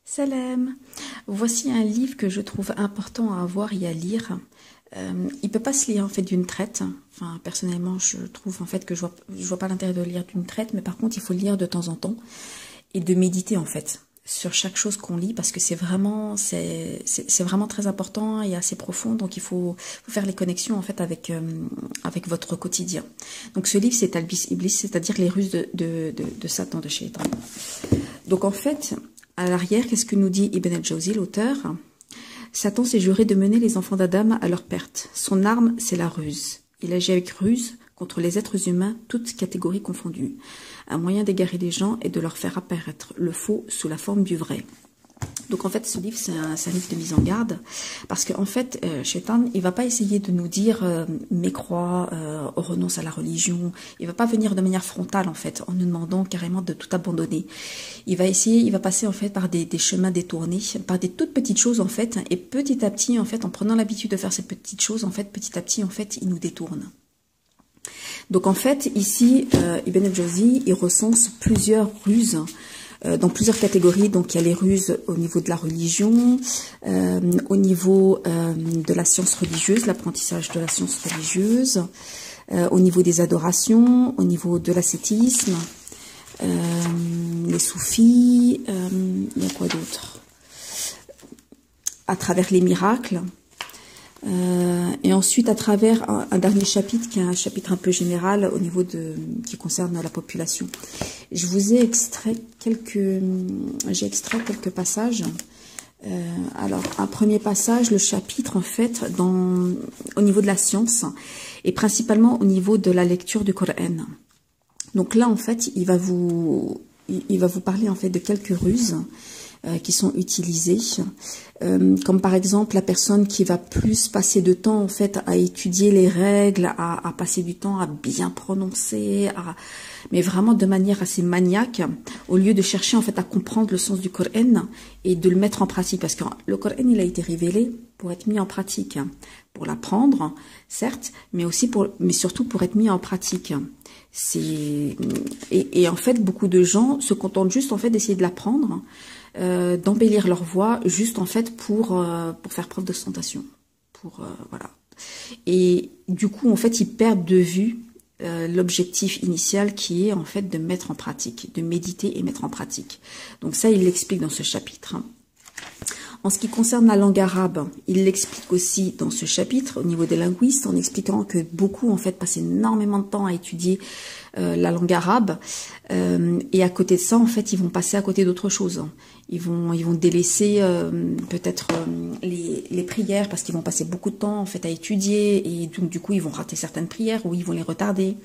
Salam. Voici un livre que je trouve important à avoir et à lire. Il peut pas se lire en fait d'une traite. Enfin, personnellement, je trouve en fait que je vois pas l'intérêt de le lire d'une traite, mais par contre, il faut le lire de temps en temps et de méditer en fait sur chaque chose qu'on lit parce que c'est vraiment très important et assez profond. Donc, faut faire les connexions en fait avec votre quotidien. Donc, ce livre c'est Talbis Iblis, c'est-à-dire les ruses de Satan, de Shaitan. Donc, en fait, à l'arrière, qu'est-ce que nous dit Ibn al-Jawzi, l'auteur? Satan s'est juré de mener les enfants d'Adam à leur perte. Son arme, c'est la ruse. Il agit avec ruse contre les êtres humains, toutes catégories confondues. Un moyen d'égarer les gens est de leur faire apparaître le faux sous la forme du vrai. Donc en fait, ce livre, c'est un livre de mise en garde, parce qu'en fait, Shaitan, il va pas essayer de nous dire mécrois, renonce à la religion. Il va pas venir de manière frontale en fait, en nous demandant carrément de tout abandonner. Il va passer en fait par des chemins détournés, par des toutes petites choses en fait, et petit à petit en fait, en prenant l'habitude de faire ces petites choses, en fait, petit à petit en fait, il nous détourne. Donc en fait, ici, Ibn al-Jawzi, il recense plusieurs ruses dans plusieurs catégories. Donc il y a les ruses au niveau de la religion, au niveau de la science religieuse, l'apprentissage de la science religieuse, au niveau des adorations, au niveau de l'ascétisme, les soufis, il y a quoi d'autre? À travers les miracles. Et ensuite à travers un dernier chapitre qui est un chapitre un peu général au niveau qui concerne la population. Je vous ai extrait j'ai extrait quelques passages. Alors un premier passage, le chapitre en fait au niveau de la science et principalement au niveau de la lecture du Coran. Donc là en fait il va vous parler en fait de quelques ruses qui sont utilisées, comme par exemple la personne qui va plus passer de temps en fait à étudier les règles, à passer du temps à bien prononcer, mais vraiment de manière assez maniaque, au lieu de chercher en fait à comprendre le sens du Coran et de le mettre en pratique, parce que le Coran il a été révélé pour être mis en pratique, pour l'apprendre certes, mais surtout pour être mis en pratique. Et en fait beaucoup de gens se contentent juste en fait d'essayer de l'apprendre, d'embellir leur voix juste en fait pour faire preuve d'ostentation, voilà. Et du coup en fait ils perdent de vue l'objectif initial qui est en fait de mettre en pratique, de méditer et mettre en pratique. Donc ça il l'explique dans ce chapitre. En ce qui concerne la langue arabe, il l'explique aussi dans ce chapitre au niveau des linguistes, en expliquant que beaucoup en fait passent énormément de temps à étudier la langue arabe, et à côté de ça en fait ils vont passer à côté d'autres choses. Ils vont délaisser peut-être les prières parce qu'ils vont passer beaucoup de temps en fait à étudier, et donc du coup ils vont rater certaines prières ou ils vont les retarder.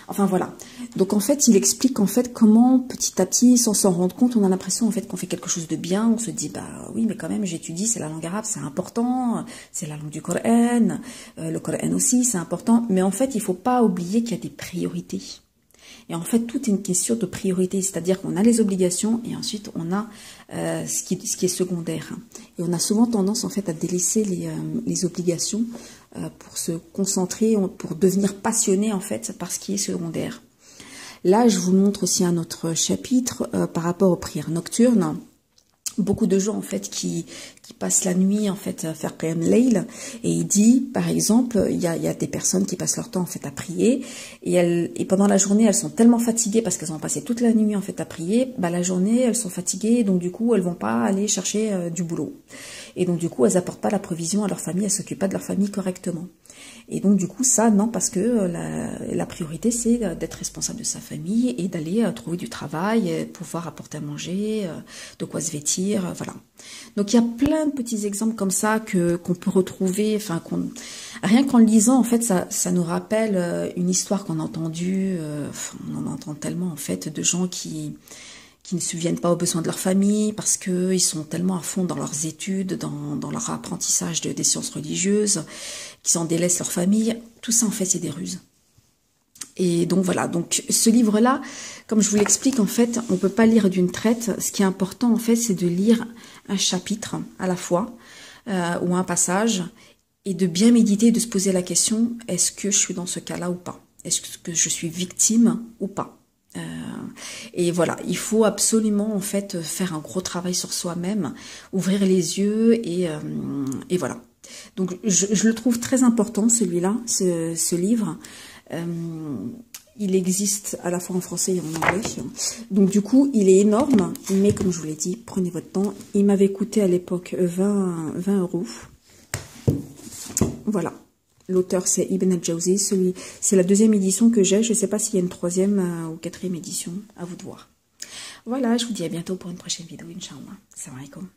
Enfin voilà. Donc en fait, il explique en fait comment petit à petit, sans s'en rendre compte, on a l'impression en fait qu'on fait quelque chose de bien. On se dit bah oui, mais quand même j'étudie, c'est la langue arabe, c'est important, c'est la langue du Coran, le Coran aussi, c'est important. Mais en fait, il faut pas oublier qu'il y a des priorités. Et en fait, tout est une question de priorité, c'est-à-dire qu'on a les obligations et ensuite on a ce qui est secondaire. Et on a souvent tendance en fait à délaisser les obligations pour se concentrer, pour devenir passionné en fait par ce qui est secondaire. Là, je vous montre aussi un autre chapitre par rapport aux prières nocturnes. Beaucoup de gens en fait qui passent la nuit en fait à faire Qiyam Layl, et il dit par exemple il y a des personnes qui passent leur temps en fait à prier, et pendant la journée elles sont tellement fatiguées parce qu'elles ont passé toute la nuit en fait à prier, bah la journée elles sont fatiguées, donc du coup elles vont pas aller chercher du boulot, et donc du coup elles apportent pas la provision à leur famille, elles s'occupent pas de leur famille correctement. Et donc du coup ça non, parce que la priorité c'est d'être responsable de sa famille et d'aller trouver du travail, pouvoir apporter à manger, de quoi se vêtir, voilà. Donc il y a plein de petits exemples comme ça qu'on peut retrouver, enfin rien qu'en le lisant en fait ça nous rappelle une histoire qu'on a entendue, on en entend tellement en fait de gens qui ne subviennent pas aux besoins de leur famille parce qu'ils sont tellement à fond dans leurs études, dans leur apprentissage des sciences religieuses, qu'ils en délaissent leur famille. Tout ça, en fait, c'est des ruses. Et donc, voilà. Donc, ce livre-là, comme je vous l'explique, en fait, on ne peut pas lire d'une traite. Ce qui est important, en fait, c'est de lire un chapitre à la fois, ou un passage, et de bien méditer, de se poser la question, est-ce que je suis dans ce cas-là ou pas? Est-ce que je suis victime ou pas? Et voilà, il faut absolument en fait faire un gros travail sur soi-même, ouvrir les yeux et voilà. Donc je le trouve très important celui-là, ce livre. Il existe à la fois en français et en anglais. Donc du coup, il est énorme, mais comme je vous l'ai dit, prenez votre temps. Il m'avait coûté à l'époque 20 €. Voilà. L'auteur, c'est Ibn al-Jawzi. C'est la 2e édition que j'ai. Je ne sais pas s'il y a une 3e ou 4e édition. À vous de voir. Voilà, je vous dis à bientôt pour une prochaine vidéo, Inch'Allah. Salam alaikum.